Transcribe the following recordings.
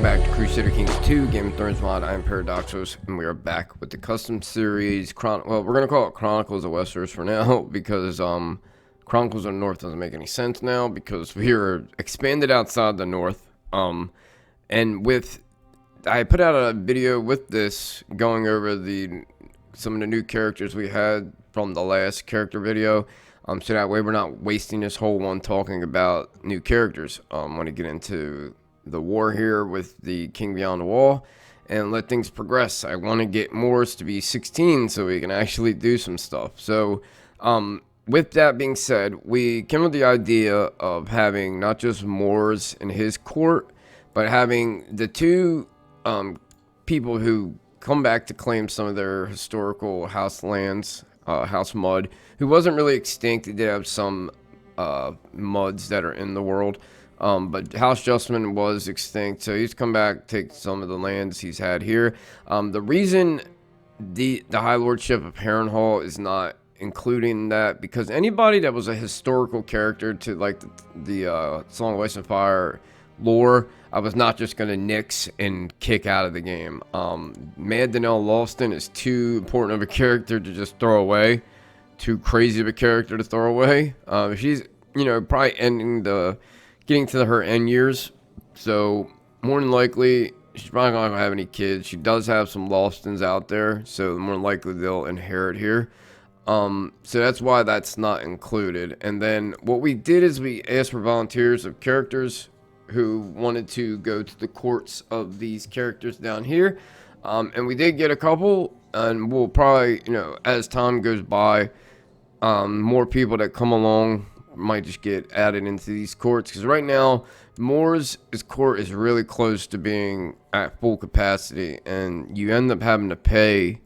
Welcome back to Crusader Kings 2 Game of Thrones mod. I am Paradoxos, and we are back with the custom series. Well, we're gonna call it Chronicles of Westeros for now because Chronicles of the North doesn't make any sense now because we are expanded outside the North. And I put out a video with this going over some of the new characters we had from the last character video. So that way we're not wasting this whole one talking about new characters. I want to get into the war here with the King Beyond the Wall and let things progress. I want to get Moors to be 16 so we can actually do some stuff. So with that being said, we came with the idea of having not just Moors in his court, but having the two people who come back to claim some of their historical house lands, House Mud, who wasn't really extinct. They did have some muds that are in the world. But House Justman was extinct, so he's come back, take some of the lands he's had here. The reason the High Lordship of Harrenhal is not including that, because anybody that was a historical character to like the Song of Ice and Fire lore, I was not just going to nix and kick out of the game. Mad Danelle Lawston is too important of a character to just throw away, too crazy of a character to throw away. She's, probably getting to her end years, so more than likely she's probably not gonna have any kids. She does have some Lawstons out there, so more than likely they'll inherit here. So that's why that's not included. And then what we did is we asked for volunteers of characters who wanted to go to the courts of these characters down here, and we did get a couple, and we'll probably, as time goes by, more people that come along might just get added into these courts, because right now Moors' court is really close to being at full capacity, and you end up having to pay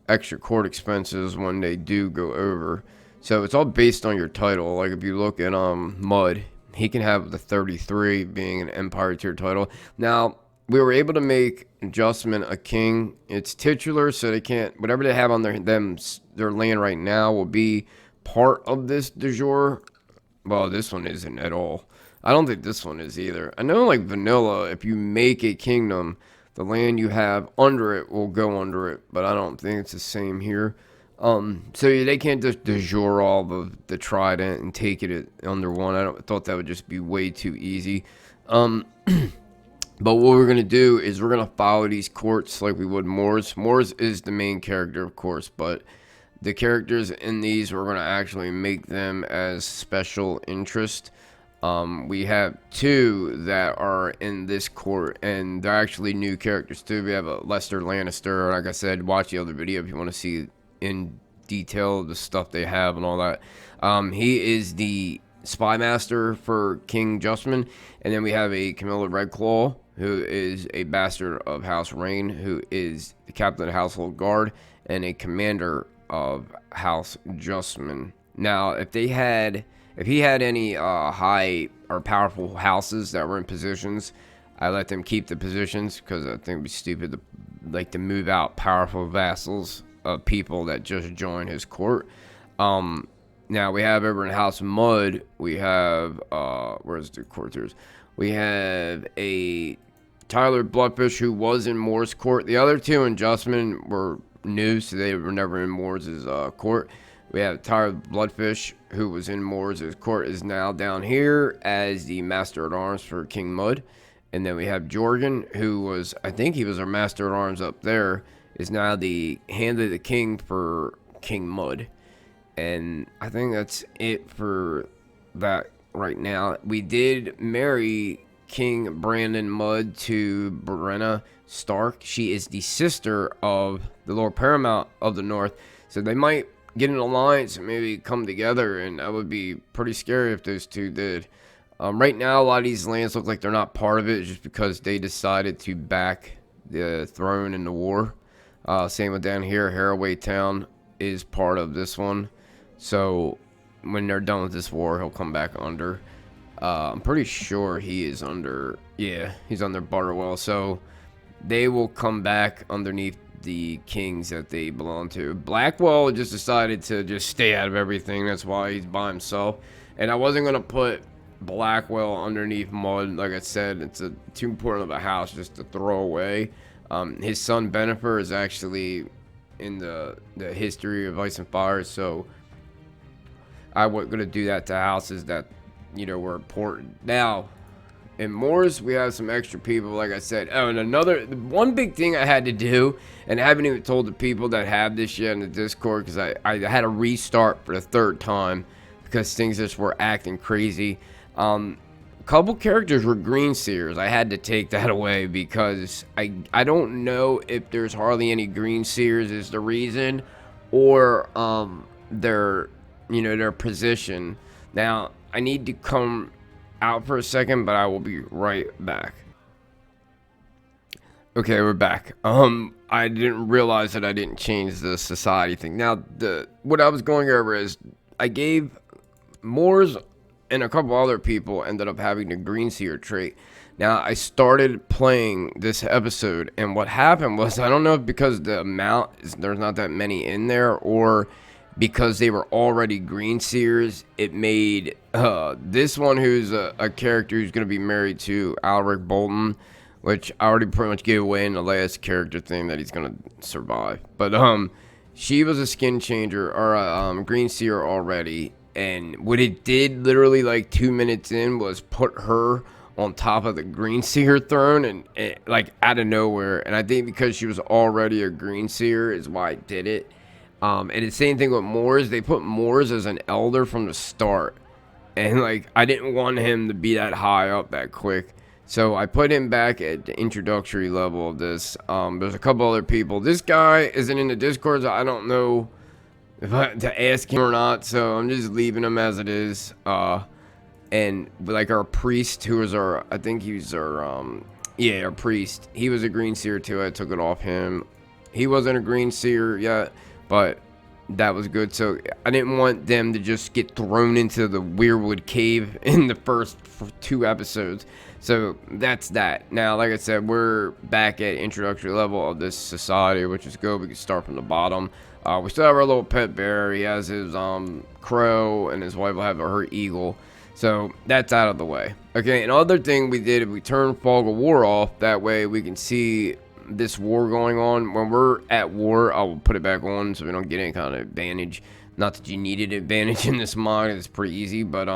extra court expenses when they do go over. So it's all based on your title. Like if you look at Mud, he can have the 33 being an Empire tier title. Now we were able to make Justman a king. It's titular, so they can't, whatever they have on their land right now will be part of this de jure. Well, this one isn't at all. I don't think this one is either. I know, like vanilla, if you make a kingdom, the land you have under it will go under it, but I don't think it's the same here. So they can't just de jure all the trident and take it under one. I thought that would just be way too easy. But what we're gonna do is we're gonna follow these courts like we would Moors. Moors is the main character, of course, but the characters in these, we're going to actually make them as special interest. We have two that are in this court, and they're actually new characters too. We have a Lester Lannister. Like I said, watch the other video if you want to see in detail the stuff they have and all that. He is the spy master for King Justman. And then we have a Camilla Redclaw, who is a bastard of House Rain, who is the captain of the Household Guard and a commander of House Justman. Now, if he had any high or powerful houses that were in positions, I let them keep the positions, because I think it'd be stupid to move out powerful vassals of people that just joined his court. Now we have over in House Mud, we have where's the courtiers? We have a Tyler Bloodfish, who was in Moore's court. The other two in Justman were new, so they were never in Moore's court. We have Tyler Bloodfish, who was in Moore's court, is now down here as the Master at Arms for King Mud. And then we have Jorgen, who was, I think he was our Master at Arms up there, is now the Hand of the King for King Mud. And I think that's it for that right now. We did marry King Brandon Mudd to Brenna Stark. She is the sister of the Lord Paramount of the North, so they might get an alliance and maybe come together, and that would be pretty scary if those two did. Right now, a lot of these lands look like they're not part of it, just because they decided to back the throne in the war. Same with down here, Haraway Town is part of this one, so when they're done with this war, he'll come back under. I'm pretty sure he is under, yeah, he's under Butterwell, so they will come back underneath the kings that they belong to. Blackwell just decided to just stay out of everything. That's why he's by himself. And I wasn't going to put Blackwell underneath mud. Like I said, it's too important of a house just to throw away. His son Benifer is actually in the history of Ice and Fire, so I wasn't gonna do that to houses that were important. Now, in Moors, we have some extra people, like I said. Oh, and one big thing I had to do, and I haven't even told the people that have this yet in the Discord, because I had to restart for the third time because things just were acting crazy. A couple characters were green seers. I had to take that away because I don't know if there's hardly any green seers is the reason, or their position. Now I need to come out for a second, but I will be right back. Okay, we're back. I didn't realize that I didn't change the society thing. Now, what I was going over is I gave Moors and a couple other people ended up having the green seer trait. Now, I started playing this episode, and what happened was, I don't know if because the amount there's not that many in there, or because they were already green seers, it made this one, who's a character who's going to be married to Alaric Bolton, which I already pretty much gave away in the last character thing that he's going to survive. But she was a skin changer, or a green seer already, and what it did literally like 2 minutes in was put her on top of the green seer throne, and like out of nowhere. And I think because she was already a green seer is why I did it. And the same thing with Moors. They put Moors as an elder from the start, and like I didn't want him to be that high up that quick, so I put him back at the introductory level of this. There's a couple other people. This guy isn't in the Discord, so I don't know if I to ask him or not, so I'm just leaving him as it is. And like our priest, who was I think he was our priest. He was a green seer too. I took it off him. He wasn't a green seer yet, but that was good. So I didn't want them to just get thrown into the Weirwood Cave in the first 2 episodes. So that's that. Now, like I said, we're back at introductory level of this society, which is good. We can start from the bottom. We still have our little pet bear. He has his crow, and his wife will have her eagle. So that's out of the way. Okay, another thing we did, we turned Fog of War off. That way we can see this war going on. When we're at war, I will put it back on so we don't get any kind of advantage. Not that you needed advantage in this mod. It's pretty easy, but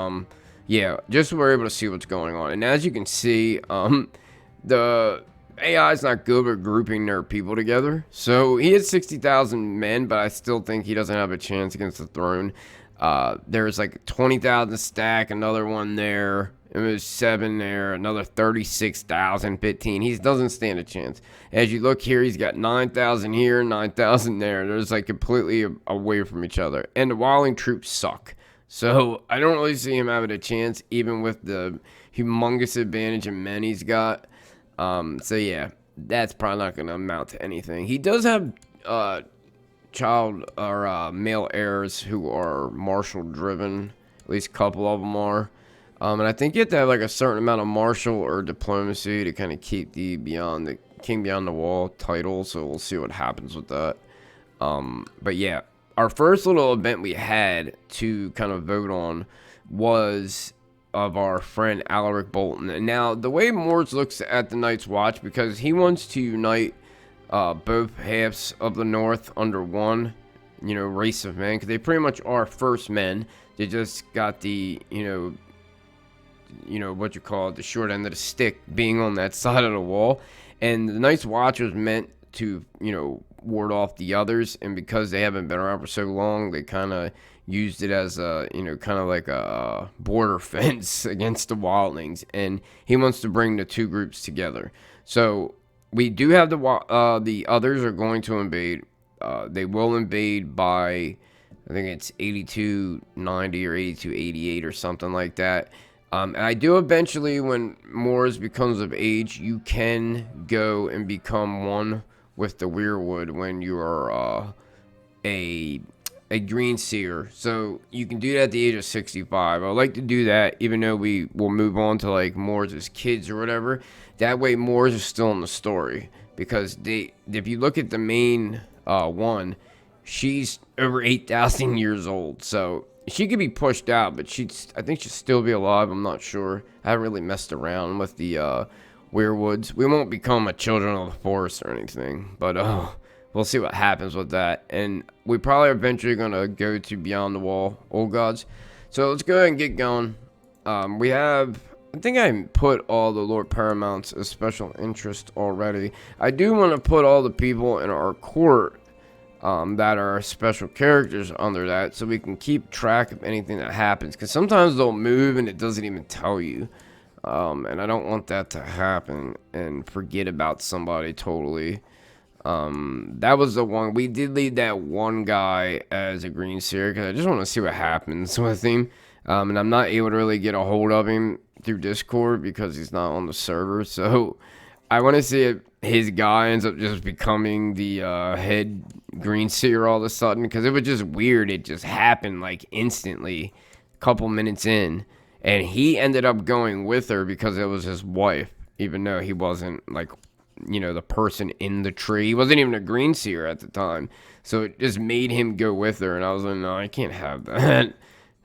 yeah, just so we're able to see what's going on. And as you can see, the AI is not good at grouping their people together. So he has 60,000 men, but I still think he doesn't have a chance against the throne. There's like 20,000 stack, another one there. It was 7 there, another 36,000, 15. He doesn't stand a chance. As you look here, he's got 9,000 here, 9,000 there. They're just like completely away from each other. And the wildling troops suck. So I don't really see him having a chance, even with the humongous advantage in men he's got. So yeah, that's probably not going to amount to anything. He does have child or male heirs who are martial driven. At least a couple of them are. And I think you have to have like a certain amount of martial or diplomacy to kind of keep the King Beyond the Wall title. So we'll see what happens with that. But yeah, our first little event we had to kind of vote on was of our friend Alaric Bolton. And now the way Moors looks at the Night's Watch, because he wants to unite both halves of the North under one, race of men, because they pretty much are first men. They just got the, what you call it, the short end of the stick being on that side of the wall. And the Night's Watch was meant to, ward off the others. And because they haven't been around for so long, they kind of used it as a, kind of like a border fence against the wildlings. And he wants to bring the two groups together. So we do have the others are going to invade. They will invade by, I think it's 8290 or 8288 or something like that. And I do eventually, when Moors becomes of age, you can go and become one with the Weirwood when you are a green seer. So you can do that at the age of 65. I would like to do that, even though we will move on to like Moors as kids or whatever. That way Moors is still in the story, because if you look at the main one, she's over 8,000 years old. So she could be pushed out, but I think she'd still be alive. I'm not sure. I haven't really messed around with the weirwoods. We won't become a children of the forest or anything, but we'll see what happens with that. And we probably are eventually gonna go to Beyond the Wall, Old Gods. So let's go ahead and get going. We have, I think I put all the Lord Paramounts as special interest already. I do want to put all the people in our court that are special characters under that, so we can keep track of anything that happens, because sometimes they'll move and it doesn't even tell you, and I don't want that to happen and forget about somebody totally. That was the one, we did leave that one guy as a green seer, because I just want to see what happens with him, and I'm not able to really get a hold of him through Discord because he's not on the server, so I want to see if his guy ends up just becoming the head green seer all of a sudden, because it was just weird. It just happened like instantly, a couple minutes in, and he ended up going with her because it was his wife, even though he wasn't like, the person in the tree. He wasn't even a green seer at the time, so it just made him go with her, and I was like, no, I can't have that.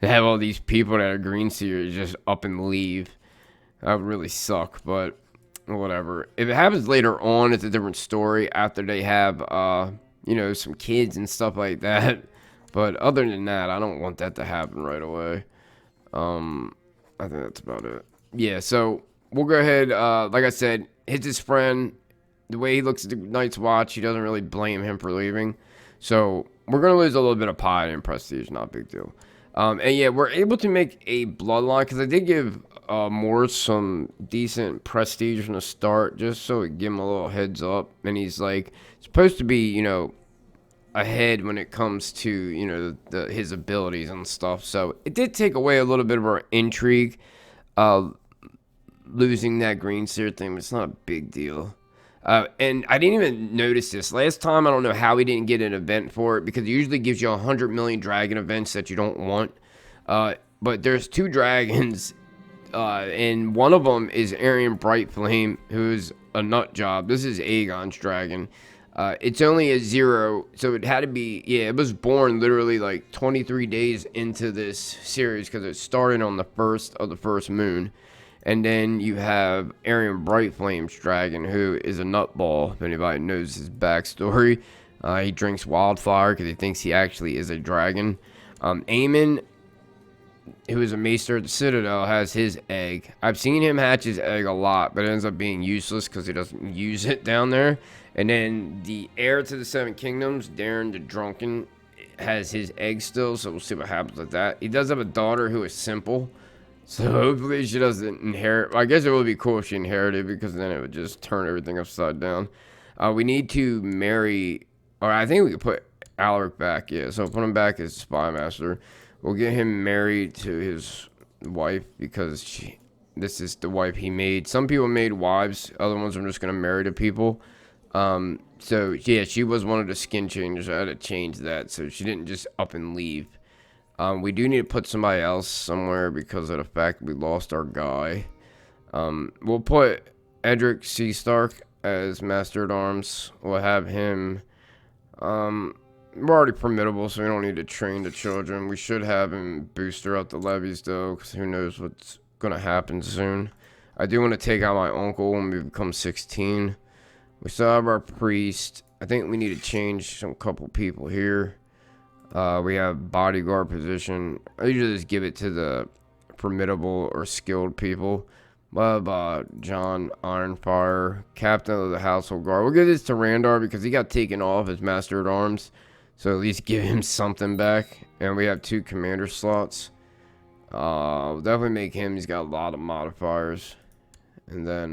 To have all these people that are green seers just up and leave, that would really suck, but whatever. If it happens later on, it's a different story after they have, some kids and stuff like that. But other than that, I don't want that to happen right away. I think that's about it. Yeah, so we'll go ahead. Like I said, hits his friend. The way he looks at the Night's Watch, he doesn't really blame him for leaving. So we're going to lose a little bit of pie and prestige, not a big deal. And yeah, we're able to make a bloodline, because I did give Morris some decent prestige from the start, just so it give him a little heads up. And he's like supposed to be, ahead when it comes to, his abilities and stuff. So it did take away a little bit of our intrigue, losing that green seer thing, but it's not a big deal. And I didn't even notice this. Last time, I don't know how we didn't get an event for it, because it usually gives you 100 million dragon events that you don't want. But there's 2 dragons, and one of them is Aryan Brightflame, who's a nut job. This is Aegon's dragon. It's only a 0, so it had to be, it was born literally like 23 days into this series, because it started on the 1st of the first moon. And then you have Aryan Brightflame's dragon, who is a nutball, if anybody knows his backstory. He drinks wildfire because he thinks he actually is a dragon. Aemon, who is a maester at the Citadel, has his egg. I've seen him hatch his egg a lot, but it ends up being useless because he doesn't use it down there. And then the heir to the 7 Kingdoms, Darren the Drunken, has his egg still, so we'll see what happens with that. He does have a daughter who is simple. So hopefully she doesn't inherit. Well, I guess it would be cool if she inherited, because then it would just turn everything upside down. We need to marry, or I think we could put Alaric back. Yeah, so put him back as spy master. We'll get him married to his wife, because this is the wife he made. Some people made wives. Other ones are just going to marry to people. So yeah, she was one of the skin changers. I had to change that, so she didn't just up and leave. We do need to put somebody else somewhere because of the fact we lost our guy. We'll put Edric C. Stark as Master at Arms. We'll have him. We're already formidable, so we don't need to train the children. We should have him booster out the levies, though, because who knows what's going to happen soon. I do want to take out my uncle when we become 16. We still have our priest. I think we need to change some couple people here. We have bodyguard position. I usually just give it to the formidable or skilled people. John Ironfire, captain of the household guard. We'll give this to Randar because he got taken off as master at arms. So at least give him something back. And we have 2 commander slots. We'll definitely make him. He's got a lot of modifiers. And then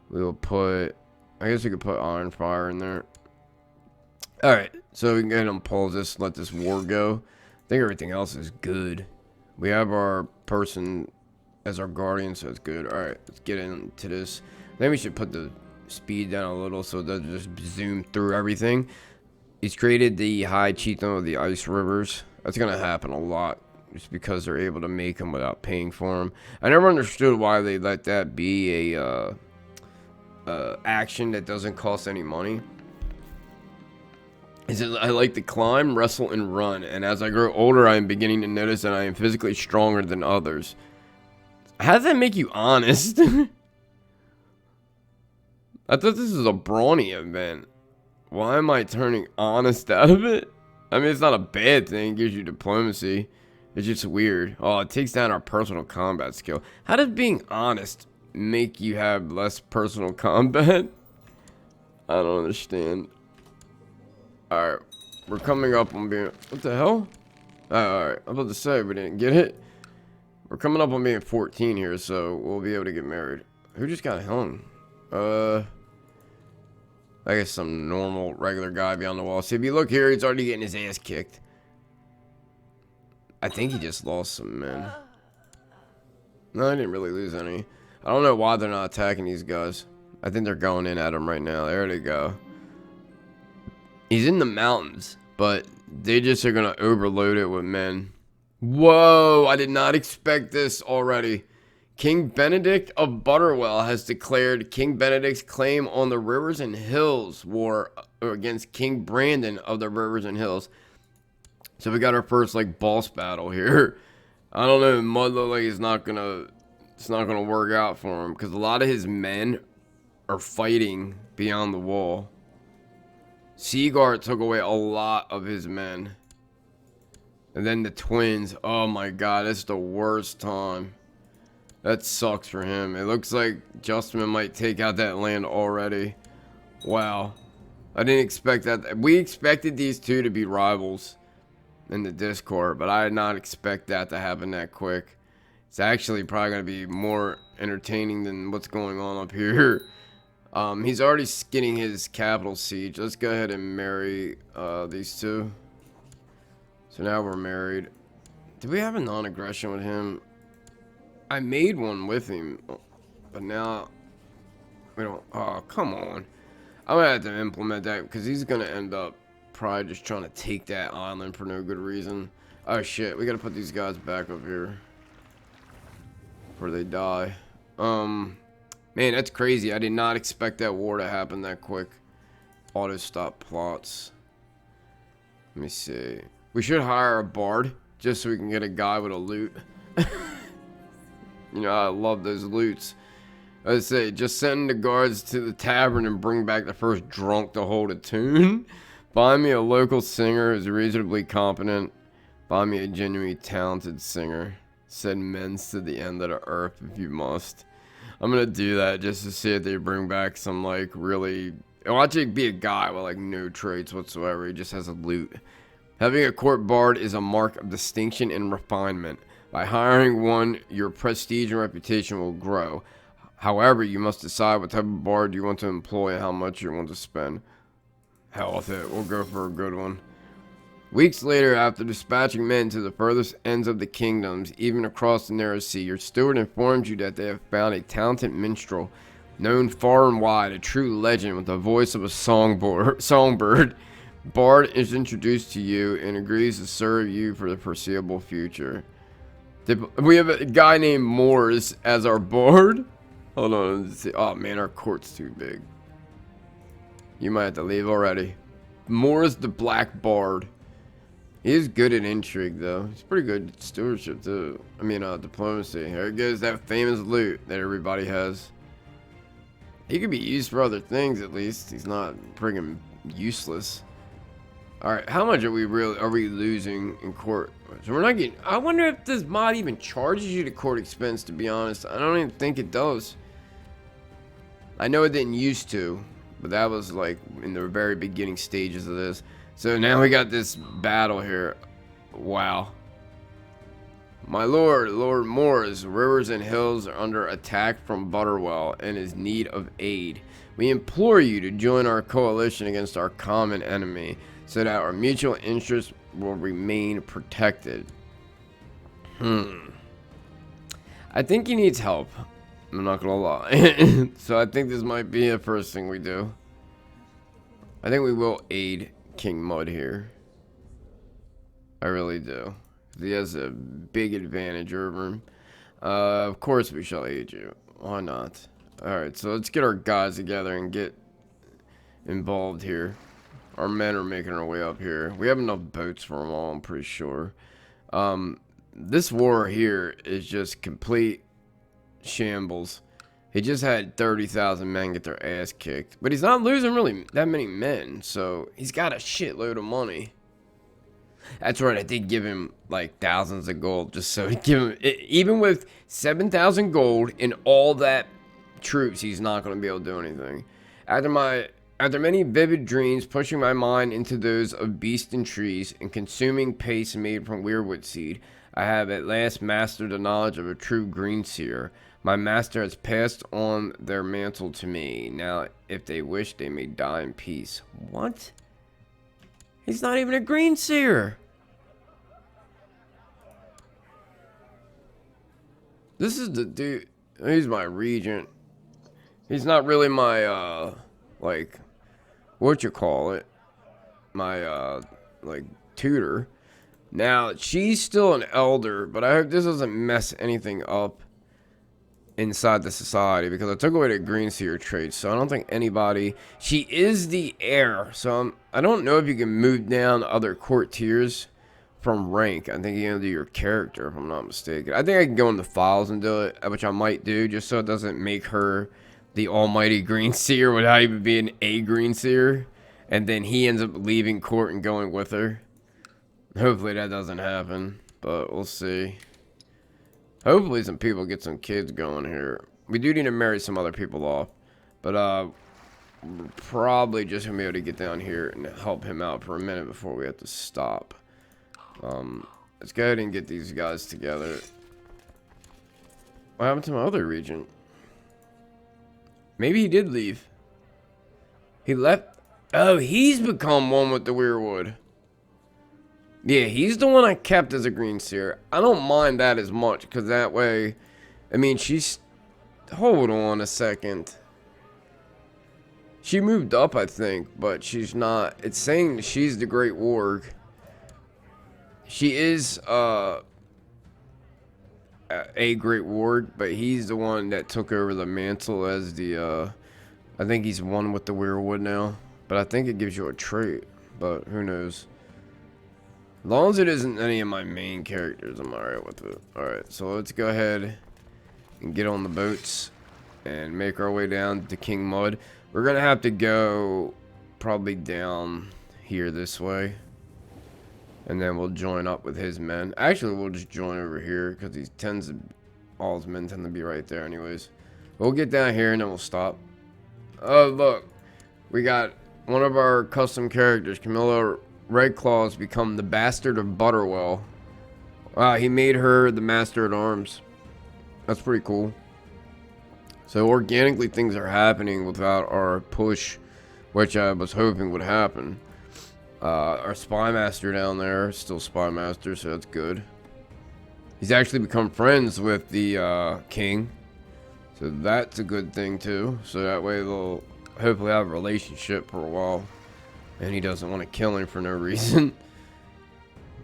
we'll put, I guess we could put Ironfire in there. Alright, so we can go ahead and pause this, let this war go. I think everything else is good. We have our person as our guardian, so it's good. Alright, let's get into this. I think we should put the speed down a little so it doesn't just zoom through everything. He's created the High Chieftain of the Ice Rivers. That's going to happen a lot, just because they're able to make them without paying for them. I never understood why they let that be a action that doesn't cost any money. He says, I like to climb, wrestle, and run, and as I grow older, I am beginning to notice that I am physically stronger than others. How does that make you honest? I thought this was a brawny event. Why am I turning honest out of it? I mean, it's not a bad thing. It gives you diplomacy. It's just weird. Oh, it takes down our personal combat skill. How does being honest make you have less personal combat? I don't understand. Alright. We're coming up on being... What the hell? Alright. I'm about to say, we didn't get it. We're coming up on being 14 here, so we'll be able to get married. Who just got hung? I guess some normal, regular guy beyond the wall. See, if you look here, he's already getting his ass kicked. I think he just lost some men. No, I didn't really lose any. I don't know why they're not attacking these guys. I think they're going in at him right now. There they go. He's in the mountains, but they just are going to overload it with men. Whoa, I did not expect this already. King Benedict of Butterwell has declared King Benedict's claim on the Rivers and Hills war against King Brandon of the Rivers and Hills. So we got our first like boss battle here. I don't know, Mud look like it's not gonna work out for him because a lot of his men are fighting beyond the wall. Seaguard took away a lot of his men. And then the twins, oh my god, it's the worst time. That sucks for him. It looks like Justman might take out that land already. Wow. I didn't expect that. We expected these two to be rivals in the Discord, but I did not expect that to happen that quick. It's actually probably going to be more entertaining than what's going on up here. He's already skinning his capital siege. Let's go ahead and marry these two. So now we're married. Did we have a non-aggression with him? I made one with him, but now we don't. Oh, come on. I'm gonna have to implement that because he's gonna end up probably just trying to take that island for no good reason. Oh shit, we gotta put these guys back up here before they die. Man, that's crazy. I did not expect that war to happen that quick. Auto stop plots. Let me see. We should hire a bard just so we can get a guy with a lute. You know, I love those loots. I say, just send the guards to the tavern and bring back the first drunk to hold a tune. Find me a local singer who's reasonably competent. Find me a genuinely talented singer. Send men to the end of the earth if you must. I'm gonna do that just to see if they bring back some, like, really... Watch it be a guy with, like, no traits whatsoever. He just has a lute. Having a court bard is a mark of distinction and refinement. By hiring one, your prestige and reputation will grow. However, you must decide what type of bard you want to employ and how much you want to spend. Hell with it, we'll go for a good one. Weeks later, after dispatching men to the furthest ends of the kingdoms, even across the narrow sea, your steward informs you that they have found a talented minstrel, known far and wide, a true legend with the voice of a songbird. Bard is introduced to you and agrees to serve you for the foreseeable future. We have a guy named Moors as our bard. Hold on, let's see. Oh man, our court's too big. You might have to leave already. Moors the Black Bard. He is good at intrigue though. He's pretty good at stewardship too. I mean, diplomacy. Here goes that famous loot that everybody has. He could be used for other things at least. He's not friggin' useless. Alright, how much are we losing in court? So we're not getting... I wonder if this mod even charges you the court expense, to be honest. I don't even think it does. I know it didn't used to, but that was like in the very beginning stages of this. So now we got this battle here. Wow. My lord, Lord Moors, rivers and hills are under attack from Butterwell and is need of aid. We implore you to join our coalition against our common enemy, so that our mutual interests will remain protected. I think he needs help. I'm not gonna lie. So I think this might be the first thing we do. I think we will aid King Mud here. I really do. He has a big advantage over him. Of course we shall aid you. Why not? Alright, so let's get our guys together and get involved here. our men are making our way up here. We have enough boats for them all, I'm pretty sure. This war here is just complete shambles. He just had 30,000 men get their ass kicked. But he's not losing really that many men, so he's got a shitload of money. That's right, I did give him like thousands of gold just so to give him... Even with 7,000 gold and all that troops, he's not going to be able to do anything. After many vivid dreams, pushing my mind into those of beasts and trees, and consuming paste made from weirwood seed, I have at last mastered the knowledge of a true green seer. My master has passed on their mantle to me. Now, if they wish, they may die in peace. What? He's not even a green seer. This is the dude. He's my regent. He's not really my, like, what you call it? My, like, tutor. Now, she's still an elder, but I hope this doesn't mess anything up inside the society, because I took away the green seer trait, so I don't think anybody... She is the heir, so I don't know if you can move down other court tiers from rank. I think you can do your character, if I'm not mistaken. I think I can go in the files and do it, which I might do, just so it doesn't make her the almighty green seer without even being a green seer, and then he ends up leaving court and going with her. Hopefully that doesn't happen, but we'll see. Hopefully some people get some kids going here. We do need to marry some other people off. But we're probably just going to be able to get down here and help him out for a minute before we have to stop. Let's go ahead and get these guys together. What happened to my other regent? Maybe he did leave. He left. Oh, he's become one with the weirwood. Yeah, he's the one I kept as a green seer. I don't mind that as much, because that way... I mean, she's... Hold on a second. She moved up, I think, but she's not... It's saying she's the Great Warg. She is, a Great Warg, but he's the one that took over the mantle as the, I think he's one with the weirwood now. But I think it gives you a trait, but who knows. As long as it isn't any of my main characters, I'm alright with it. Alright, so let's go ahead and get on the boats and make our way down to King Mud. We're going to have to go probably down here this way. And then we'll join up with his men. Actually, we'll just join over here because he tends to... All his men tend to be right there anyways. We'll get down here and then we'll stop. Oh, look. We got one of our custom characters, Camilla Redclaw's become the Bastard of Butterwell. Wow, he made her the Master at Arms. That's pretty cool. So organically things are happening without our push, which I was hoping would happen. Our Spy Master down there is still Spy Master, so that's good. He's actually become friends with the king. So that's a good thing too. So that way they'll hopefully have a relationship for a while. And he doesn't want to kill him for no reason.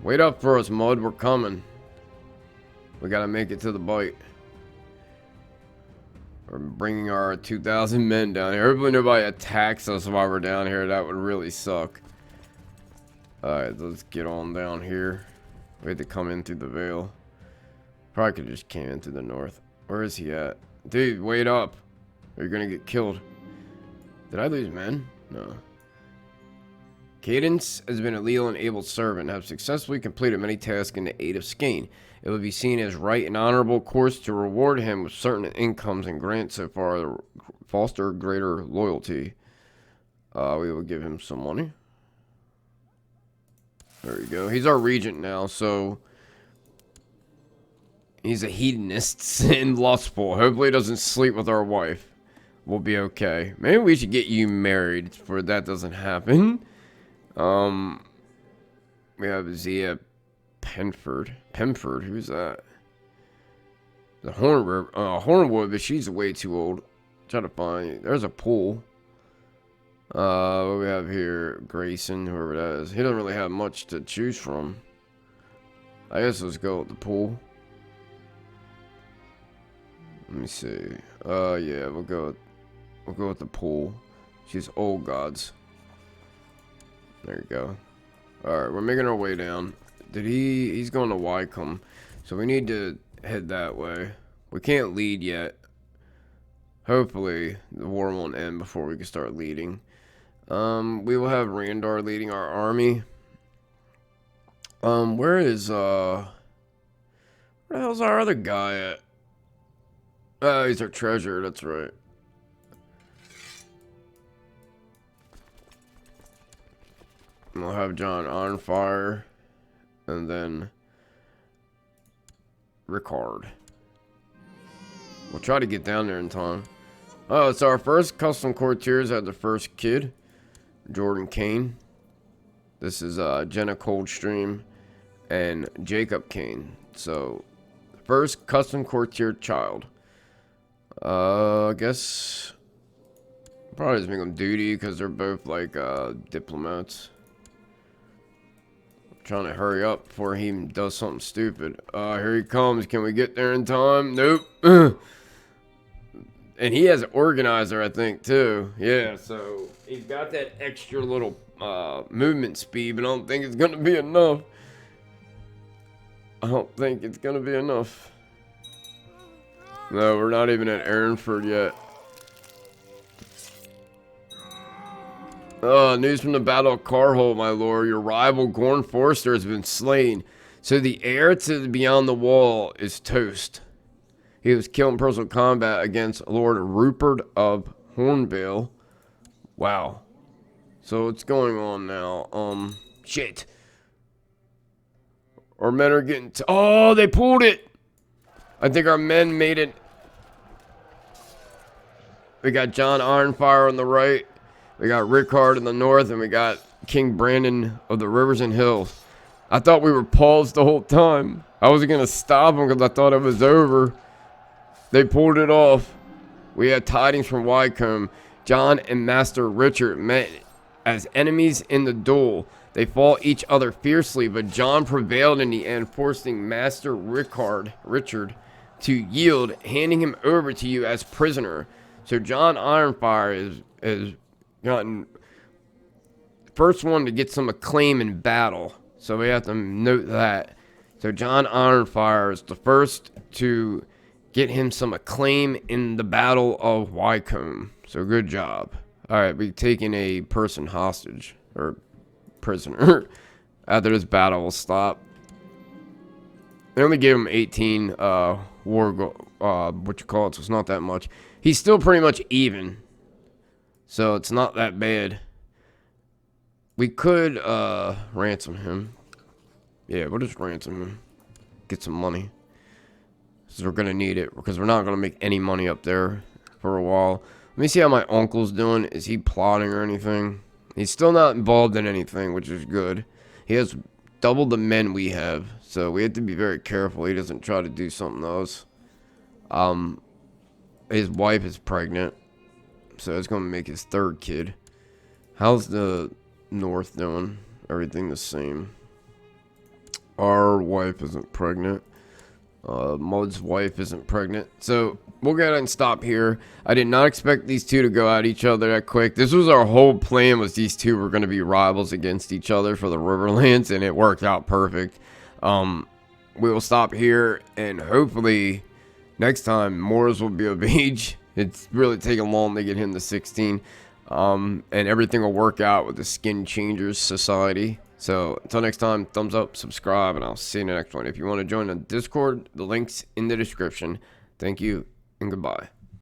Wait up for us, Mud. We're coming. We gotta make it to the bite. We're bringing our 2,000 men down here. Hopefully nobody attacks us while we're down here. That would really suck. Alright, let's get on down here. We had to come in through the Vale. Probably could just came in through the north. Where is he at? Dude, wait up. Or you're gonna get killed. Did I lose men? No. Cadence has been a leal and able servant and have successfully completed many tasks in the aid of Skane. It will be seen as right and honorable course to reward him with certain incomes and grants so far to foster greater loyalty. We will give him some money. There we go. He's our regent now, so he's a hedonist and lustful. Hopefully he doesn't sleep with our wife. We'll be okay. Maybe we should get you married for that doesn't happen. We have Zia Pemford, who's that? The Hornwood, but she's way too old. Try to find, there's a pool. What we have here, Grayson, whoever that is. He doesn't really have much to choose from. I guess let's go with the pool. Let me see. Yeah, we'll go with the pool. She's old gods. There you go. Alright, we're making our way down. He's going to Wycombe. So we need to head that way. We can't lead yet. Hopefully, the war won't end before we can start leading. We will have Randar leading our army. Where the hell's our other guy at? Oh, he's our treasurer, that's right. We'll have John Ironfire, and then Rickard. We'll try to get down there in time. Oh, it's our first custom courtiers had the first kid, Jordan Kane. This is Jenna Coldstream and Jacob Kane. So, first custom courtier child. I guess probably just make them duty because they're both like diplomats. Trying to hurry up before he does something stupid. Here he comes. Can we get there in time? Nope. And he has an organizer, I think, too. Yeah, so he's got that extra little movement speed, but I don't think it's going to be enough. I don't think it's going to be enough. No, we're not even at Aaronford yet. News from the Battle of Carhold, my lord. Your rival, Gorn Forster, has been slain. So the heir to the Beyond the Wall is toast. He was killed in personal combat against Lord Rupert of Hornvale. Wow. So what's going on now? Shit. Our men are getting... oh, they pulled it! I think our men made it. We got John Ironfire on the right. We got Rickard in the north, and we got King Brandon of the Rivers and Hills. I thought we were paused the whole time. I wasn't going to stop them because I thought it was over. They pulled it off. We had tidings from Wycombe. John and Master Richard met as enemies in the duel. They fought each other fiercely, but John prevailed in the end, forcing Master Richard to yield, handing him over to you as prisoner. So John Ironfire is gotten first one to get some acclaim in battle. So we have to note that. So John Ironfire is the first to get him some acclaim in the Battle of Wycombe. So good job. Alright, we've taken a person hostage. Or prisoner. After this battle will stop. They only gave him 18 so it's not that much. He's still pretty much even. So it's not that bad. We could ransom him. Yeah, we'll just ransom him. Get some money. Because we're going to need it. Because we're not going to make any money up there for a while. Let me see how my uncle's doing. Is he plotting or anything? He's still not involved in anything, which is good. He has double the men we have. So we have to be very careful he doesn't try to do something else. His wife is pregnant. So it's going to make his third kid. How's the north doing? Everything the same. Our wife isn't pregnant. Mud's wife isn't pregnant. So we'll go ahead and stop here. I did not expect these two to go at each other that quick. This was our whole plan, was these two were going to be rivals against each other for the Riverlands, and it worked out perfect. We will stop here, and hopefully next time Morris will be of age. It's really taken long to get him to 16. And everything will work out with the Skin Changers Society. So until next time, thumbs up, subscribe, and I'll see you in the next one. If you want to join the Discord, the link's in the description. Thank you, and goodbye.